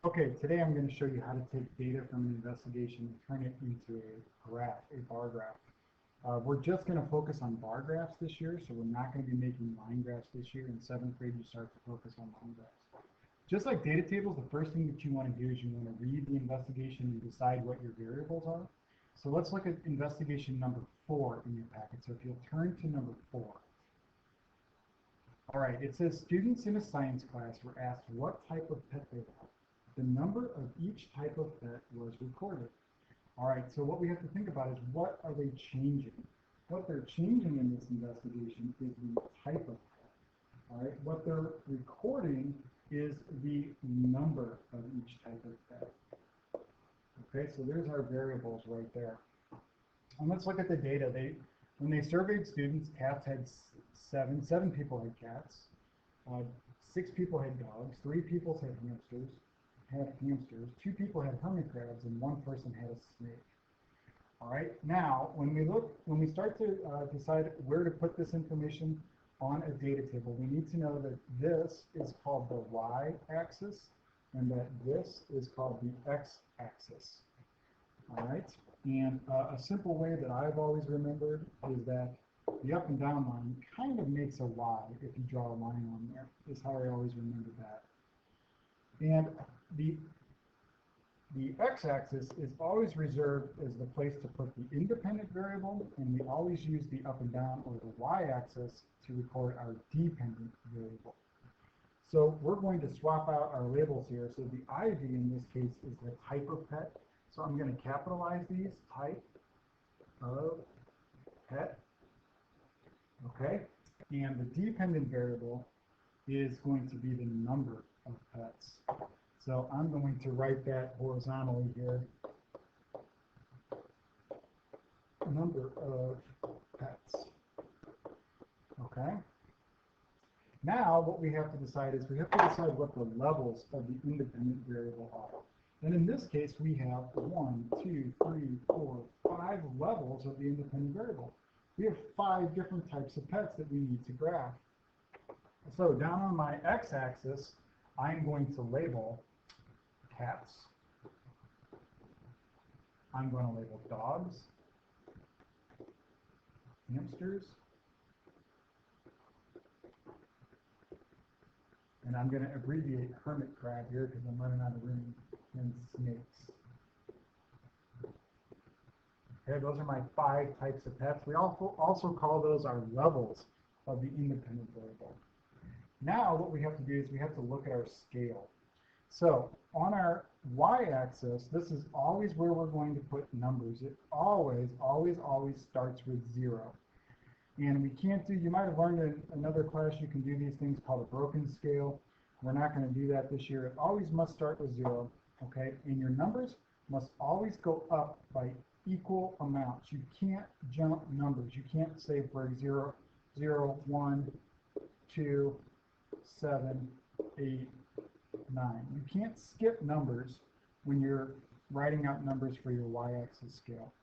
Okay, today I'm going to show you how to take data from an investigation and turn it into a graph, a bar graph. We're just going to focus on bar graphs this year, so we're not going to be making line graphs this year. In 7th grade, you start to focus on line graphs. Just like data tables, the first thing that you want to do is you want to read the investigation and decide what your variables are. So let's look at investigation number 4 in your packet. So if you'll turn to number 4. All right, it says students in a science class were asked what type of pet they had. The number of each type of pet was recorded. All right, so what we have to think about is what are they changing? What they're changing in this investigation is the type of pet. All right, what they're recording is the number of each type of pet. Okay, so there's our variables right there. And let's look at the data. When they surveyed students, cats had seven people had cats, 6 people had dogs, 3 people had hamsters, 2 people had hermit crabs, and 1 person had a snake. All right, now when we start to decide where to put this information on a data table, we need to know that this is called the y-axis and that this is called the x-axis. All right, and a simple way that I've always remembered is that the up and down line kind of makes a Y if you draw a line on there, is how I always remember that. And the x-axis is always reserved as the place to put the independent variable, and we always use the up and down or the y-axis to record our dependent variable. So we're going to swap out our labels here. So the IV in this case is the type of pet. So I'm going to capitalize these, type of pet. Okay, and the dependent variable is going to be the number of pets. So I'm going to write that horizontally here. Number of pets. Okay. Now what we have to decide is we have to decide what the levels of the independent variable are. And in this case, we have 1, 2, 3, 4, 5 levels of the independent variable. We have 5 different types of pets that we need to graph. So down on my x-axis, I'm going to label cats. I'm going to label dogs, hamsters, and I'm going to abbreviate hermit crab here because I'm running out of room, and snakes. Okay, those are my 5 types of pets. We also call those our levels of the independent variable. Now what we have to do is we have to look at our scale. So on our y-axis, this is always where we're going to put numbers. It always starts with 0. And we can't do, you might have learned in another class you can do these things called a broken scale. We're not going to do that this year. It always must start with 0. Okay, and your numbers must always go up by equal amounts. You can't jump numbers. You can't say for 0, 0, 1, 2, 7, 8, 9. You can't skip numbers when you're writing out numbers for your y-axis scale.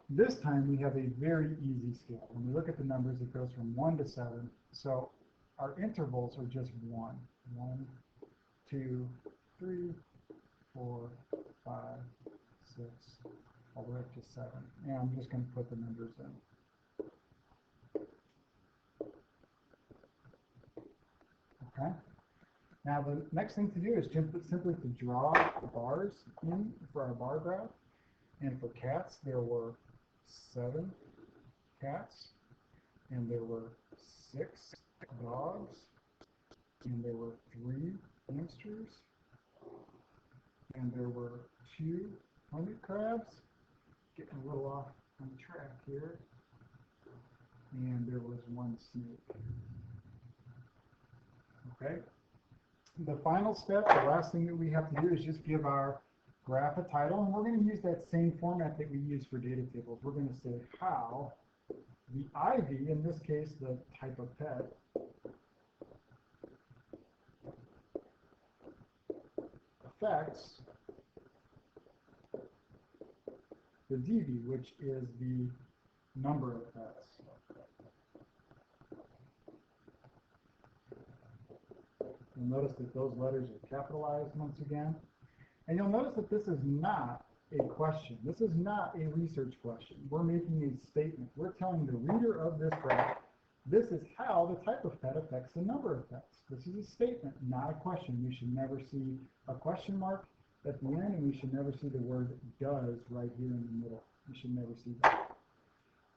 This time we have a very easy scale. When we look at the numbers, it goes from 1 to 7. So our intervals are just 1, 1, 2, 3, 4, 5, 6, all the way up to 7. And I'm just going to put the numbers in. Okay. Now the next thing to do is simply to draw the bars in for our bar graph. And for cats, there were 7 cats, and there were 6 dogs, and there were 3 hamsters, and there were 2 hermit crabs. Getting a little off on track here. And there was 1 snake. Okay. The final step, the last thing that we have to do is just give our graph a title, and we're going to use that same format that we use for data tables. We're going to say how the IV, in this case the type of pet, affects the DV, which is the number of pets. You'll notice that those letters are capitalized once again. And you'll notice that this is not a question. This is not a research question. We're making a statement. We're telling the reader of this graph, this is how the type of pet affects the number of pets. This is a statement, not a question. We should never see a question mark at the end, and we should never see the word does right here in the middle. We should never see that.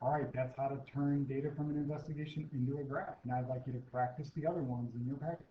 All right, that's how to turn data from an investigation into a graph. Now I'd like you to practice the other ones in your packet.